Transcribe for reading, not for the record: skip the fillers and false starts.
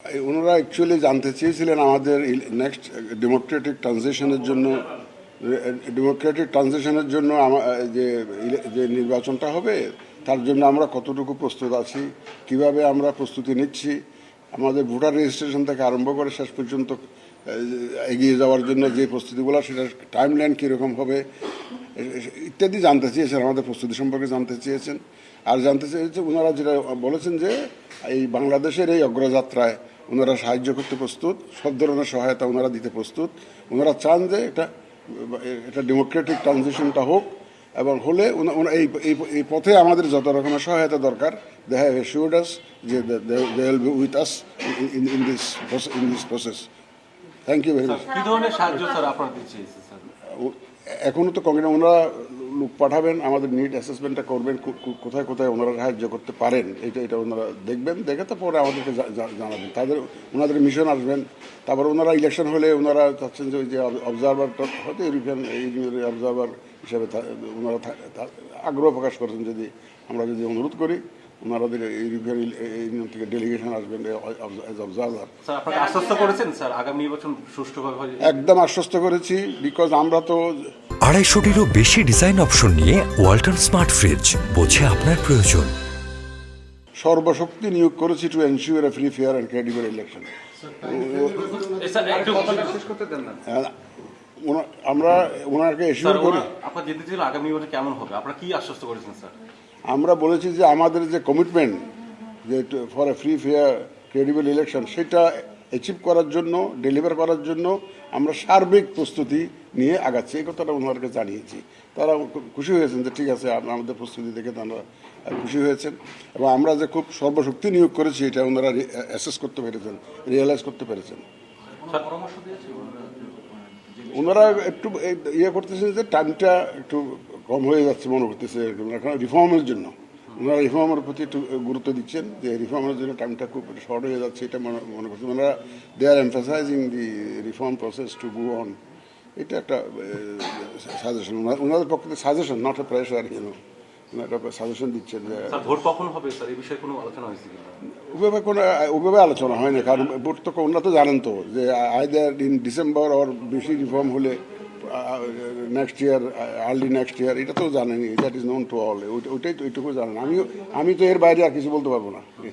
ওনারা অ্যাকচুয়ালি জানতে চেয়েছিলেন আমাদের নেক্সট ডেমোক্রেটিক ট্রানজিশনের জন্য যে যে নির্বাচনটা হবে তার জন্য আমরা কতটুকু প্রস্তুত আছি, কিভাবে আমরা প্রস্তুতি নিচ্ছি, আমাদের ভোটার রেজিস্ট্রেশন থেকে আরম্ভ করে শেষ পর্যন্ত এগিয়ে যাওয়ার জন্য যে প্রস্তুতিগুলো সেটার টাইমলাইন কীরকম হবে ইত্যাদি জানতে চেয়েছেন, আমাদের প্রস্তুতি সম্পর্কে জানতে চেয়েছেন। আর জানতে চেয়েছে ওনারা যেটা বলেছেন যে এই বাংলাদেশের এই অগ্রযাত্রায় ওনারা সাহায্য করতে প্রস্তুত, সব ধরনের সহায়তা ওনারা দিতে প্রস্তুত। ওনারা চান যে এটা ডেমোক্রেটিক ট্রানজিশনটা হোক, এবং হলে এই পথে আমাদের যত রকমের সহায়তা দরকার দে হ্যাভ অ্যাসিউরড আস যে they will be with us in this process. Thank you very much. কি ধরনের সাহায্য স্যার আপনারা দিচ্ছেন স্যার? এখনও তো কংগ্রেস ওনারা লোক পাঠাবেন, আমাদের নিড অ্যাসেসমেন্টটা করবেন, কোথায় কোথায় ওনারা সাহায্য করতে পারেন এটা ওনারা দেখবেন, দেখে তো পরে আমাদেরকে জানাবেন। ওনাদের মিশন আসবেন, তারপর ওনারা ইলেকশন হলে ওনারা চাচ্ছেন যে ওই যে অবজারভারটা হয়তো ইউরোপিয়ান অবজারভার হিসাবে ওনারা আগ্রহ প্রকাশ করেছেন যদি আমরা অনুরোধ করি ওনাদের ইউরোপিয়ান ইউনিয়ন থেকে ডেলিগেশন আসবেন এজ অবজারভার। আশ্বস্ত করেছেন স্যার আগামী নির্বাচন সুষ্ঠুভাবে হবে? একদম আশ্বস্ত করেছি, বিকজ আমরা তো 250-টিরও বেশি ডিজাইন অপশন নিয়ে ওয়ালটন স্মার্ট ফ্রিজ, বোঝে আপনার প্রয়োজন। সর্বশক্তি নিয়োগ করেছি to ensure A free fair and credible election. আমরা ওনাকে এশিওর করি। আপনার যেতে ছিল আগামী নির্বাচন কেমন হবে, আপনারা কি আশ্বস্ত করেছেন স্যার? আমরা বলেছি যে আমাদের যে কমিটমেন্ট যে for a free fair credible election সেটা অ্যাচিভ করার জন্য, ডেলিভার করার জন্য আমরা সার্বিক প্রস্তুতি নিয়ে আগাচ্ছি, এই কথাটা ওনাদেরকে জানিয়েছি। তারা খুশি হয়েছেন যে ঠিক আছে, আমাদের প্রস্তুতি দেখে তারা খুশি হয়েছেন, এবং আমরা যে খুব সর্বশক্তি নিয়োগ করেছি এটা ওনারা অ্যাসেস করতে পেরেছেন, রিয়েলাইজ করতে পেরেছেন। ওনারা একটু ইয়ে করতেছেন যে টাইমটা একটু কম হয়ে যাচ্ছে মনে করতেছে এখন রিফর্মের জন্য। ওনারা রিফর্মের প্রতি একটু গুরুত্ব দিচ্ছেন, যে রিফর্মের জন্য টাইমটা খুব শর্ট হয়ে যাচ্ছে এটা মনে করছেন। ওনারা they are emphasising the reform process to go on. এটা একটা সাজেশন ওনাদের পক্ষে, সাজেশন নট এ প্রেশার, একটা সাজেশন দিচ্ছেন যে ভোট কখন হবে স্যার, এই বিষয়ে কোনো আলোচনা হয়েছে কিনা? ওইভাবে আলোচনা হয় না, কারণ ভোট তো ওনারা তো জানেন তো যে আইদার ইন ডিসেম্বর ওর বেশি রিফর্ম হলে next year, early next year, এটা তো জানেনি, that is known to all. ওইটুকু জানেন। আমি তো এর বাইরে আর কিছু বলতে পারবো না।